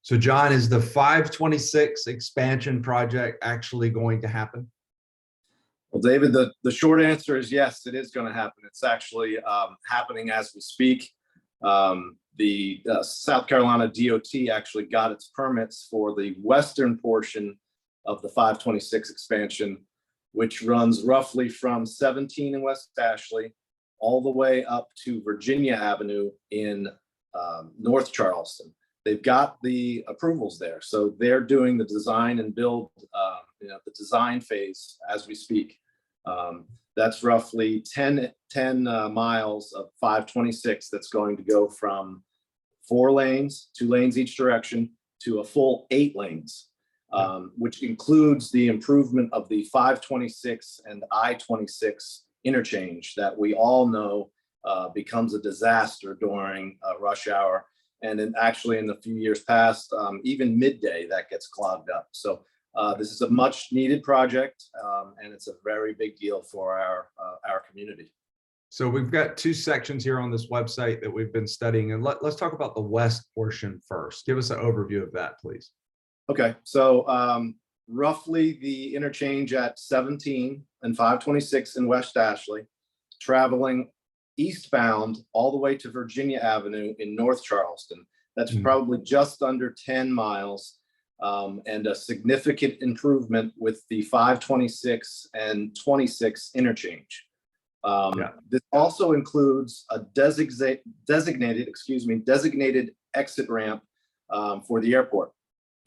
So John, is the 526 expansion project actually going to happen? Well, David, the short answer is yes, it is going to happen. It's actually happening as we speak. The South Carolina DOT actually got its permits for the western portion of the 526 expansion, which runs roughly from 17 in West Ashley all the way up to Virginia Avenue in North Charleston. They've got the approvals there. So they're doing the design and build, the design phase as we speak. That's roughly 10 miles of 526 that's going to go from 4 lanes, 2 lanes each direction, to a full 8 lanes, which includes the improvement of the 526 and I-26 interchange that we all know becomes a disaster during rush hour. And then actually in the few years past, even midday, that gets clogged up. So this is a much needed project, and it's a very big deal for our community. So we've got 2 sections here on this website that we've been studying, and let's talk about the west portion first. Give us an overview of that, please. Okay, so roughly the interchange at 17 and 526 in West Ashley, traveling eastbound all the way to Virginia Avenue in North Charleston. That's probably just under 10 miles. And a significant improvement with the 526 and 26 interchange. This also includes a designated exit ramp for the airport.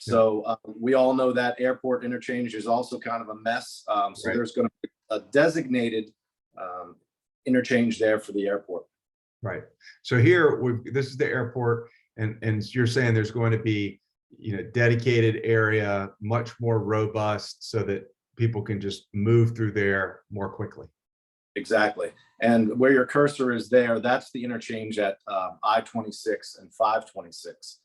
So we all know that airport interchange is also kind of a mess. So there's going to be a designated interchange there for the airport. Right. So here, this is the airport, and you're saying there's going to be dedicated area, much more robust, so that people can just move through there more quickly. Exactly. And where your cursor is there, that's the interchange at I-26 and 526.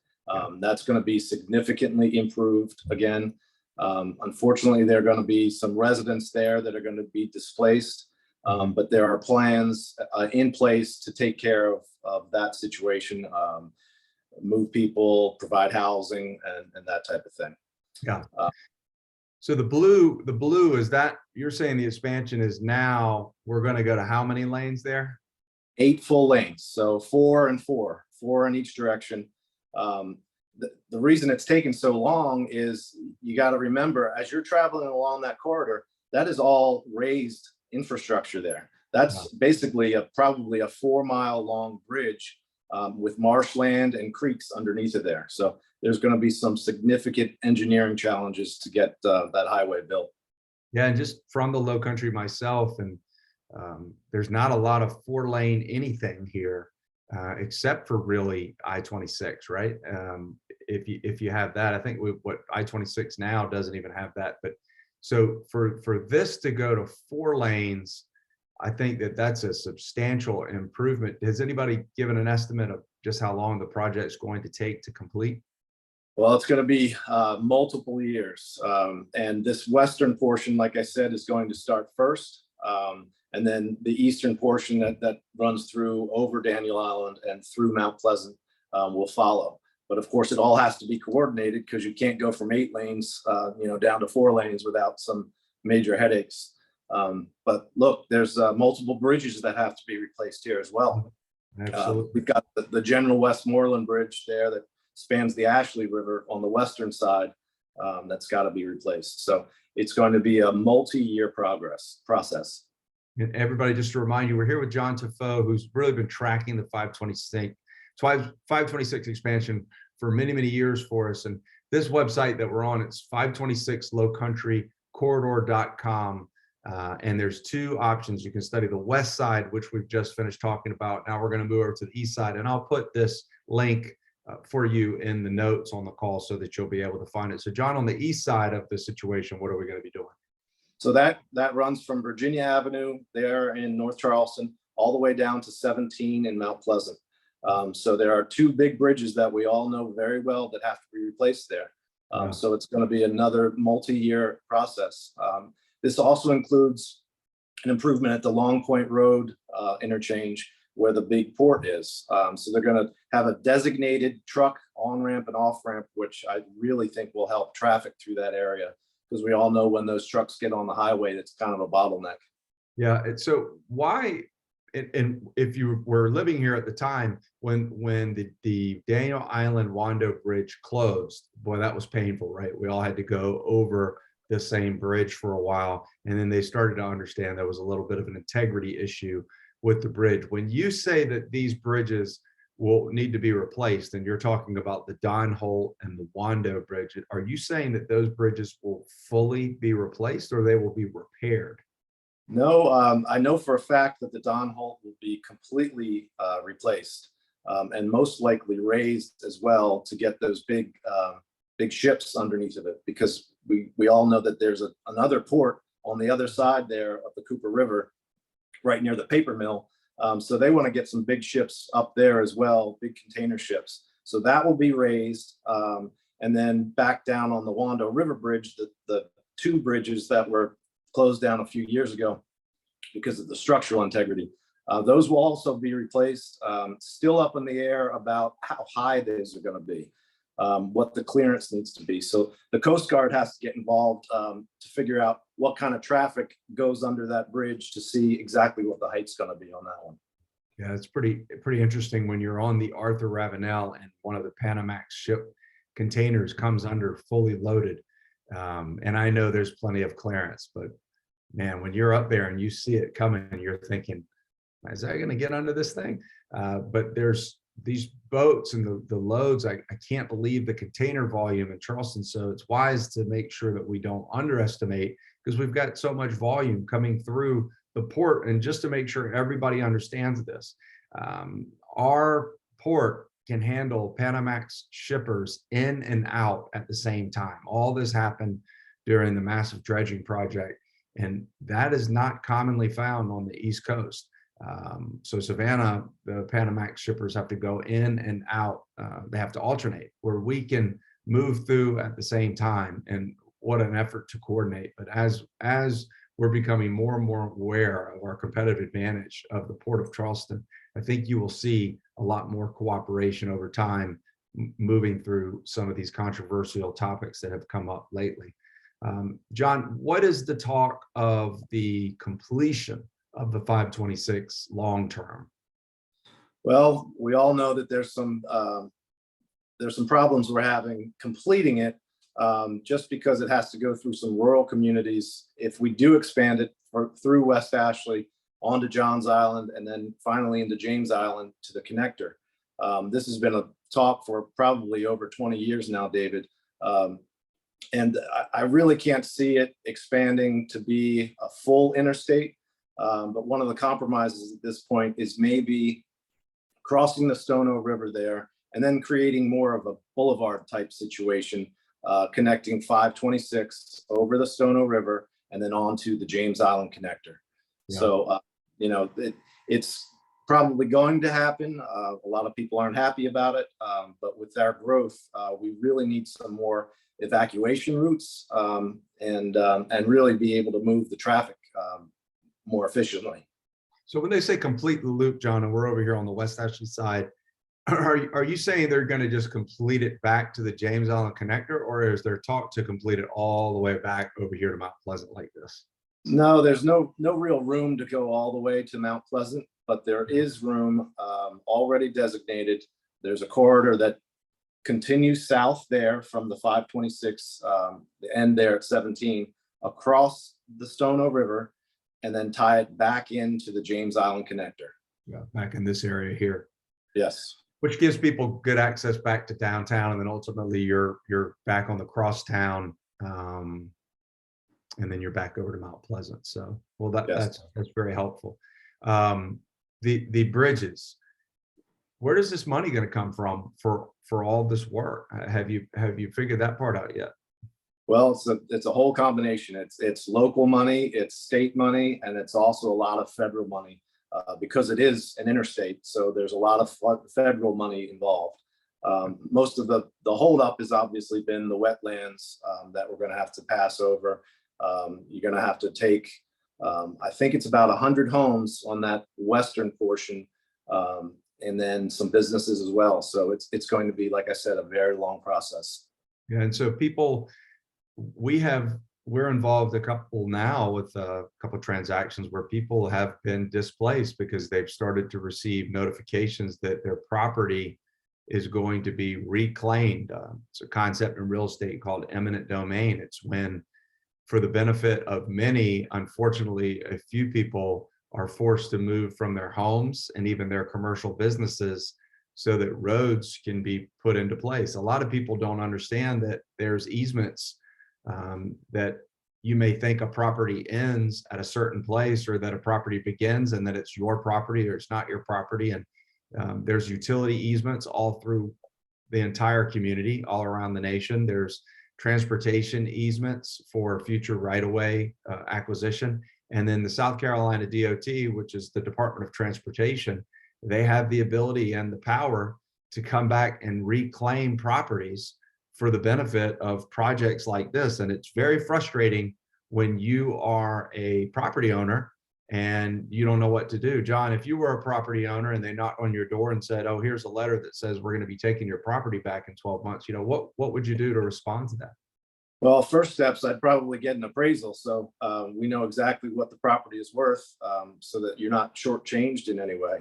That's going to be significantly improved again. Unfortunately, there are going to be some residents there that are going to be displaced, but there are plans in place to take care of that situation. Move people, provide housing, and that type of thing. Yeah. So the blue is that you're saying the expansion is now we're going to go to how many lanes there? 8 full lanes. So 4 and 4 in each direction. The reason it's taken so long is you got to remember, as you're traveling along that corridor, that is all raised infrastructure there. That's basically probably a 4-mile long bridge with marshland and creeks underneath it there. So there's going to be some significant engineering challenges to get that highway built. Yeah, and just from the low country myself, and there's not a lot of 4-lane anything here, except for really I-26, right? If you have that, I think what I-26 now doesn't even have that. But so for this to go to 4 lanes, I think that's a substantial improvement. Has anybody given an estimate of just how long the project's going to take to complete? Well, it's going to be multiple years. And this western portion, like I said, is going to start first. And then the eastern portion that runs through over Daniel Island and through Mount Pleasant will follow. But of course, it all has to be coordinated because you can't go from 8 lanes, down to 4 lanes without some major headaches. But look, there's multiple bridges that have to be replaced here as well. Absolutely. We've got the General Westmoreland Bridge there that spans the Ashley River on the western side. That's got to be replaced. So it's going to be a multi-year process. And everybody, just to remind you, we're here with John Teffeau, who's really been tracking the 526 expansion for many, many years for us. And this website that we're on, it's 526lowcountrycorridor.com. And there's 2 options. You can study the west side, which we've just finished talking about. Now we're going to move over to the east side, and I'll put this link for you in the notes on the call so that you'll be able to find it. So John, on the east side of the situation, what are we going to be doing? So that runs from Virginia Avenue there in North Charleston all the way down to 17 in Mount Pleasant. So there are 2 big bridges that we all know very well that have to be replaced there. So it's going to be another multi-year process. This also includes an improvement at the Long Point Road interchange, where the big port is. So they're going to have a designated truck on ramp and off ramp, which I really think will help traffic through that area, because we all know when those trucks get on the highway, that's kind of a bottleneck. Yeah. So why, and if you were living here at the time when the Daniel Island Wando Bridge closed, boy, that was painful, right? We all had to go over the same bridge for a while, and then they started to understand there was a little bit of an integrity issue with the bridge. When you say that these bridges will need to be replaced, and you're talking about the Don Holt and the Wando Bridge, are you saying that those bridges will fully be replaced or they will be repaired? No, I know for a fact that the Don Holt will be completely replaced, and most likely raised as well to get those big ships underneath of it, because we all know that there's another port on the other side there of the Cooper River, right near the paper mill. So they want to get some big ships up there as well, big container ships. So that will be raised. And then back down on the Wando River Bridge, the two bridges that were closed down a few years ago because of the structural integrity, those will also be replaced. Still up in the air about how high those are going to be, what the clearance needs to be. So the Coast Guard has to get involved to figure out what kind of traffic goes under that bridge to see exactly what the height's going to be on that one. Yeah, it's pretty interesting when you're on the Arthur Ravenel and one of the Panamax ship containers comes under fully loaded. And I know there's plenty of clearance, but man, when you're up there and you see it coming, you're thinking, is that going to get under this thing? But there's these boats and the loads, I can't believe the container volume in Charleston. So it's wise to make sure that we don't underestimate, because we've got so much volume coming through the port. And just to make sure everybody understands this, our port can handle Panamax shippers in and out at the same time. All this happened during the massive dredging project, and that is not commonly found on the East Coast. So Savannah, the Panamax shippers have to go in and out. They have to alternate, where we can move through at the same time. And what an effort to coordinate. But as we're becoming more and more aware of our competitive advantage of the Port of Charleston, I think you will see a lot more cooperation over time, moving through some of these controversial topics that have come up lately. John, what is the talk of the completion of the 526 long term? Well, we all know that there's some problems we're having completing it, just because it has to go through some rural communities. If we do expand it through West Ashley onto Johns Island and then finally into James Island to the connector, this has been a talk for probably over 20 years now, David. And I really can't see it expanding to be a full interstate. But one of the compromises at this point is maybe crossing the Stono River there and then creating more of a boulevard type situation, connecting 526 over the Stono River and then onto the James Island connector. Yeah. So, it's probably going to happen. A lot of people aren't happy about it, but with our growth, we really need some more evacuation routes, and really be able to move the traffic more efficiently. So when they say complete the loop, John, and we're over here on the West Ashley side, are you saying they're going to just complete it back to the James Island connector, or is there talk to complete it all the way back over here to Mount Pleasant like this? No, there's no real room to go all the way to Mount Pleasant, but there is room already designated. There's a corridor that continues south there from the 526, the end there at 17, across the Stono River, and then tie it back into the James Island connector. Yeah, back in this area here. Yes. Which gives people good access back to downtown, and then ultimately you're back on the crosstown, and then you're back over to Mount Pleasant. So, well, that's very helpful. The bridges, where does this money going to come from for all this work? Have you figured that part out yet? Well, it's a whole combination. It's local money, it's state money, and it's also a lot of federal money, because it is an interstate. So there's a lot of federal money involved. Most of the holdup has obviously been the wetlands that we're going to have to pass over. You're going to have to take, I think it's about 100 homes on that western portion, and then some businesses as well. So it's going to be, like I said, a very long process. Yeah, and so people, we're involved a couple now with a couple transactions where people have been displaced because they've started to receive notifications that their property is going to be reclaimed. It's a concept in real estate called eminent domain. It's when, for the benefit of many, unfortunately, a few people are forced to move from their homes and even their commercial businesses so that roads can be put into place. A lot of people don't understand that there's easements, that you may think a property ends at a certain place, or that a property begins and that it's your property or it's not your property. And there's utility easements all through the entire community, all around the nation. There's transportation easements for future right-of-way acquisition. And then the South Carolina DOT, which is the Department of Transportation, they have the ability and the power to come back and reclaim properties for the benefit of projects like this. And it's very frustrating when you are a property owner and you don't know what to do. John, if you were a property owner and they knocked on your door and said, oh, here's a letter that says we're going to be taking your property back in 12 months, what would you do to respond to that? Well, first steps, I'd probably get an appraisal. So we know exactly what the property is worth, so that you're not shortchanged in any way.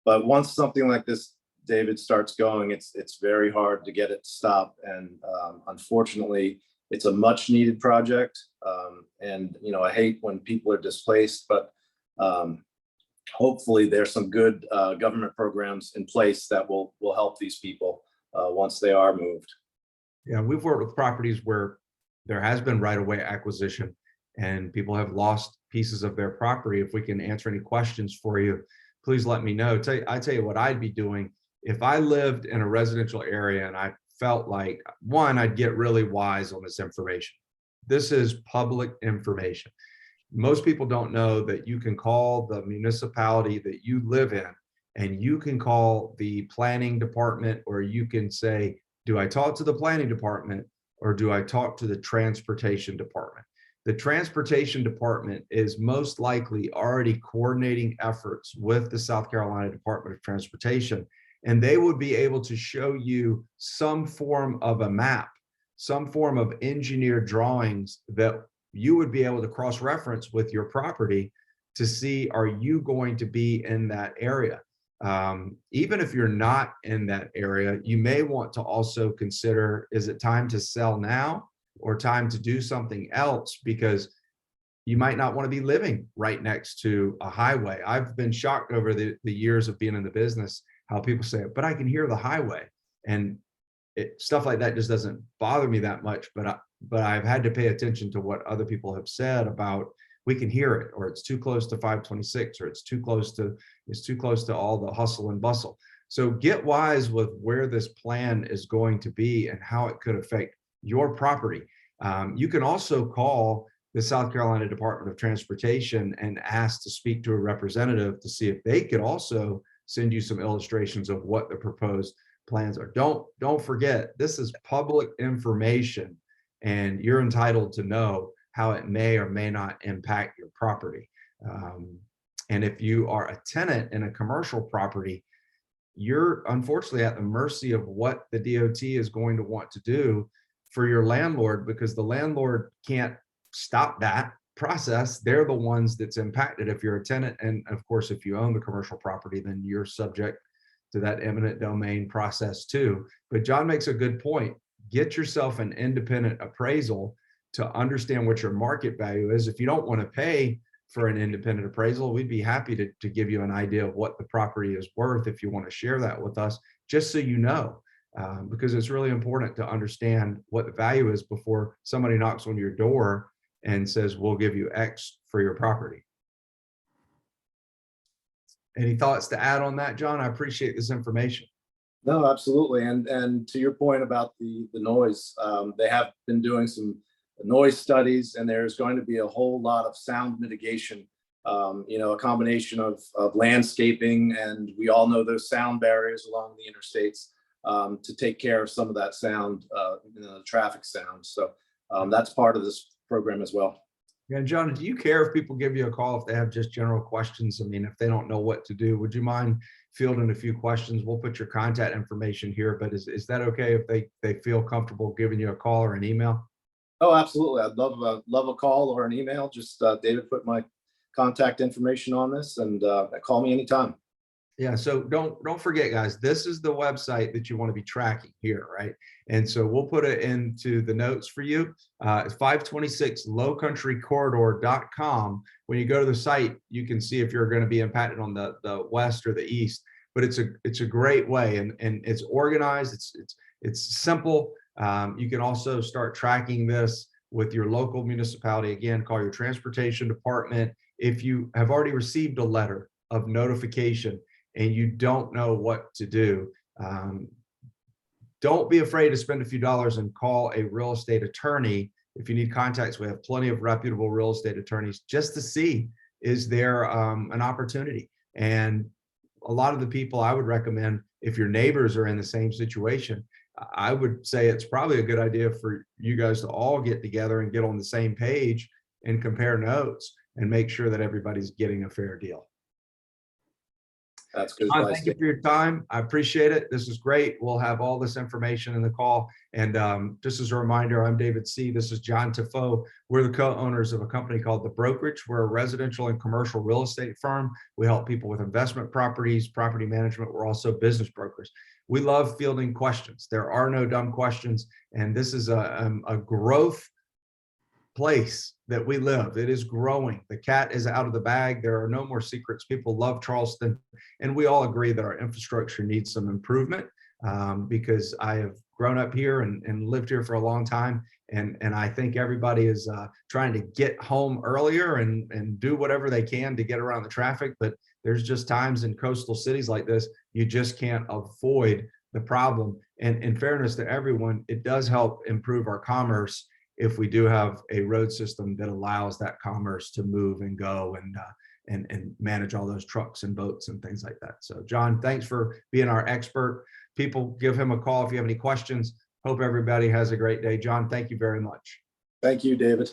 But once something like this, David, starts going, it's very hard to get it to stop. And unfortunately, it's a much needed project. And, I hate when people are displaced, but hopefully there's some good government programs in place that will help these people once they are moved. Yeah, we've worked with properties where there has been right-of-way acquisition and people have lost pieces of their property. If we can answer any questions for you, please let me know. I tell you what I'd be doing if I lived in a residential area and I felt like, one, I'd get really wise on this information. This is public information. Most people don't know that you can call the municipality that you live in, and you can call the planning department, or you can say, do I talk to the planning department or do I talk to the transportation department? The transportation department is most likely already coordinating efforts with the South Carolina Department of Transportation, and they would be able to show you some form of a map, some form of engineered drawings that you would be able to cross-reference with your property to see, are you going to be in that area? Even if you're not in that area, you may want to also consider, is it time to sell now or time to do something else? Because you might not want to be living right next to a highway. I've been shocked over the years of being in the business, how people say, but I can hear the highway. And stuff like that just doesn't bother me that much, but I've had to pay attention to what other people have said about, we can hear it, or it's too close to 526, or it's too close to all the hustle and bustle. So get wise with where this plan is going to be and how it could affect your property. You can also call the South Carolina Department of Transportation and ask to speak to a representative to see if they could also send you some illustrations of what the proposed plans are. Don't forget, this is public information and you're entitled to know how it may or may not impact your property. And if you are a tenant in a commercial property, you're unfortunately at the mercy of what the DOT is going to want to do for your landlord, because the landlord can't stop that process. They're the ones that's impacted if you're a tenant. And of course, if you own the commercial property, then you're subject to that eminent domain process too. But John makes a good point. Get yourself an independent appraisal to understand what your market value is. If you don't want to pay for an independent appraisal, we'd be happy to give you an idea of what the property is worth if you want to share that with us, just so you know, because it's really important to understand what the value is before somebody knocks on your door and says, we'll give you X for your property. Any thoughts to add on that, John? I appreciate this information. No, absolutely. And to your point about the noise, they have been doing some noise studies, and there's going to be a whole lot of sound mitigation, a combination of landscaping, and we all know those sound barriers along the interstates to take care of some of that sound, the traffic sound. So that's part of this program as well. Yeah, John, do you care if people give you a call if they have just general questions? I mean, if they don't know what to do, would you mind fielding a few questions? We'll put your contact information here, but is that okay if they feel comfortable giving you a call or an email? Oh, absolutely. I'd love a call or an email. Just David put my contact information on this, and call me anytime. Yeah, so don't forget, guys, this is the website that you want to be tracking here, right? And so we'll put it into the notes for you. It's 526 lowcountrycorridor.com. When you go to the site, you can see if you're going to be impacted on the west or the east. But it's a great way, and it's organized. It's simple. You can also start tracking this with your local municipality. Again, call your transportation department. If you have already received a letter of notification and you don't know what to do, don't be afraid to spend a few dollars and call a real estate attorney. If you need contacts, we have plenty of reputable real estate attorneys, just to see, is there an opportunity? And a lot of the people I would recommend, if your neighbors are in the same situation, I would say it's probably a good idea for you guys to all get together and get on the same page and compare notes and make sure that everybody's getting a fair deal. That's good John, advice. thank you for your time. I appreciate it. This is great. We'll have all this information in the call. And just as a reminder, I'm David Seay. This is John Teffeau. We're the co-owners of a company called the Brokerage. We're a residential and commercial real estate firm. We help people with investment properties, property management. We're also business brokers. We love fielding questions. There are no dumb questions. And this is a growth place that we live. It is growing. The cat is out of the bag. There are no more secrets. People love Charleston, and we all agree that our infrastructure needs some improvement, because I have grown up here and lived here for a long time, and I think everybody is trying to get home earlier and do whatever they can to get around the traffic. But there's just times in coastal cities like this, you just can't avoid the problem. And in fairness to everyone, it does help improve our commerce if we do have a road system that allows that commerce to move and go and manage all those trucks and boats and things like that. So John, thanks for being our expert. People, give him a call if you have any questions. Hope everybody has a great day. John, thank you very much. Thank you, David.